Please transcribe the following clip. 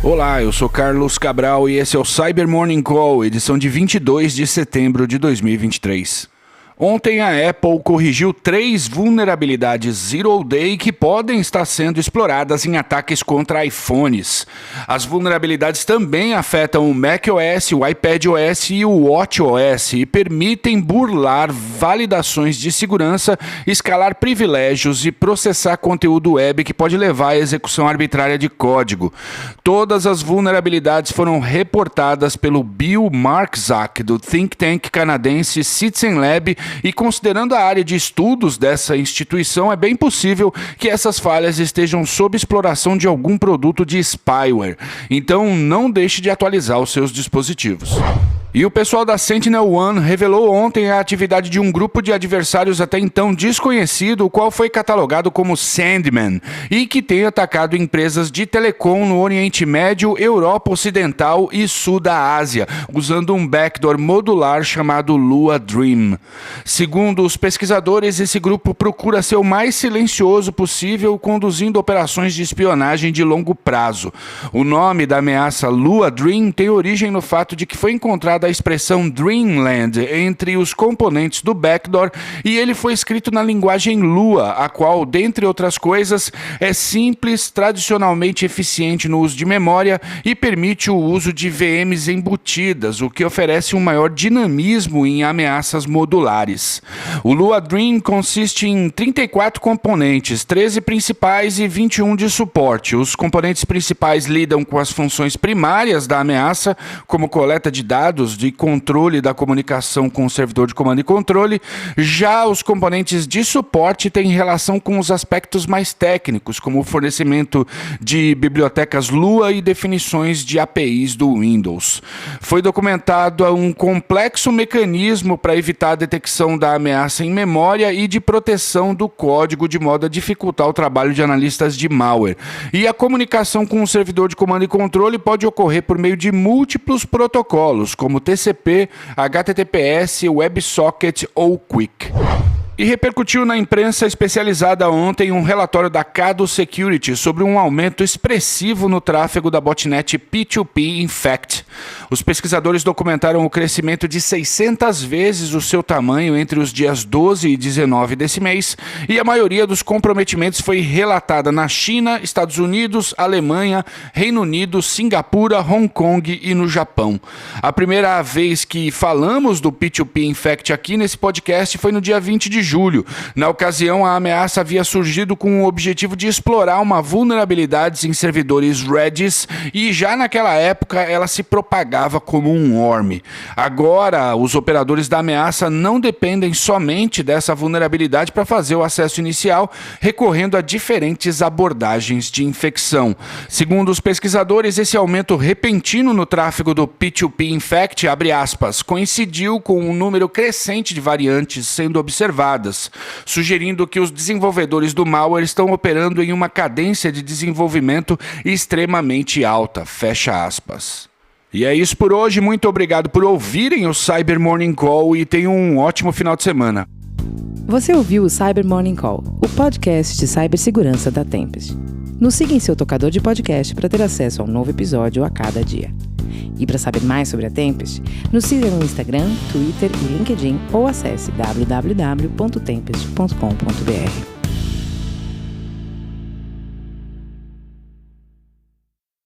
Olá, eu sou Carlos Cabral e esse é o Cyber Morning Call, edição de 22 de setembro de 2023. Ontem a Apple corrigiu 3 vulnerabilidades Zero Day que podem estar sendo exploradas em ataques contra iPhones. As vulnerabilidades também afetam o macOS, o iPadOS e o watchOS e permitem burlar validações de segurança, escalar privilégios e processar conteúdo web que pode levar à execução arbitrária de código. Todas as vulnerabilidades foram reportadas pelo Bill Marczak, do think tank canadense Citizen Lab, e considerando a área de estudos dessa instituição, é bem possível que essas falhas estejam sob exploração de algum produto de spyware. Então não deixe de atualizar os seus dispositivos. E o pessoal da SentinelOne revelou ontem a atividade de um grupo de adversários até então desconhecido, o qual foi catalogado como Sandman, e que tem atacado empresas de telecom no Oriente Médio, Europa Ocidental e Sul da Ásia, usando um backdoor modular chamado Lua Dream. Segundo os pesquisadores, esse grupo procura ser o mais silencioso possível, conduzindo operações de espionagem de longo prazo. O nome da ameaça Lua Dream tem origem no fato de que foi encontrada a expressão Dreamland entre os componentes do backdoor e ele foi escrito na linguagem Lua, a qual, dentre outras coisas, é simples, tradicionalmente eficiente no uso de memória e permite o uso de VMs embutidas, o que oferece um maior dinamismo em ameaças modulares. O Lua Dream consiste em 34 componentes, 13 principais e 21 de suporte. Os componentes principais lidam com as funções primárias da ameaça, como coleta de dados de controle da comunicação com o servidor de comando e controle. Já os componentes de suporte têm relação com os aspectos mais técnicos, como o fornecimento de bibliotecas Lua e definições de APIs do Windows. Foi documentado um complexo mecanismo para evitar a detecção da ameaça em memória e de proteção do código, de modo a dificultar o trabalho de analistas de malware. E a comunicação com o servidor de comando e controle pode ocorrer por meio de múltiplos protocolos, como TCP, HTTPS, WebSocket ou QUIC. E repercutiu na imprensa especializada ontem um relatório da Kado Security sobre um aumento expressivo no tráfego da botnet P2P Infect. Os pesquisadores documentaram o crescimento de 600 vezes o seu tamanho entre os dias 12 e 19 desse mês, e a maioria dos comprometimentos foi relatada na China, Estados Unidos, Alemanha, Reino Unido, Singapura, Hong Kong e no Japão. A primeira vez que falamos do P2P Infect aqui nesse podcast foi no dia 20 de julho. Na ocasião, a ameaça havia surgido com o objetivo de explorar uma vulnerabilidade em servidores Redis e já naquela época ela se propagava como um worm. Agora, os operadores da ameaça não dependem somente dessa vulnerabilidade para fazer o acesso inicial, recorrendo a diferentes abordagens de infecção. Segundo os pesquisadores, esse aumento repentino no tráfego do P2P Infect, abre aspas, coincidiu com um número crescente de variantes sendo observadas, sugerindo que os desenvolvedores do malware estão operando em uma cadência de desenvolvimento extremamente alta, fecha aspas. E é isso por hoje, muito obrigado por ouvirem o Cyber Morning Call e tenham um ótimo final de semana. Você ouviu o Cyber Morning Call, o podcast de cibersegurança da Tempest. Nos siga em seu tocador de podcast para ter acesso a um novo episódio a cada dia. E para saber mais sobre a Tempest, nos siga no Instagram, Twitter e LinkedIn ou acesse www.tempest.com.br.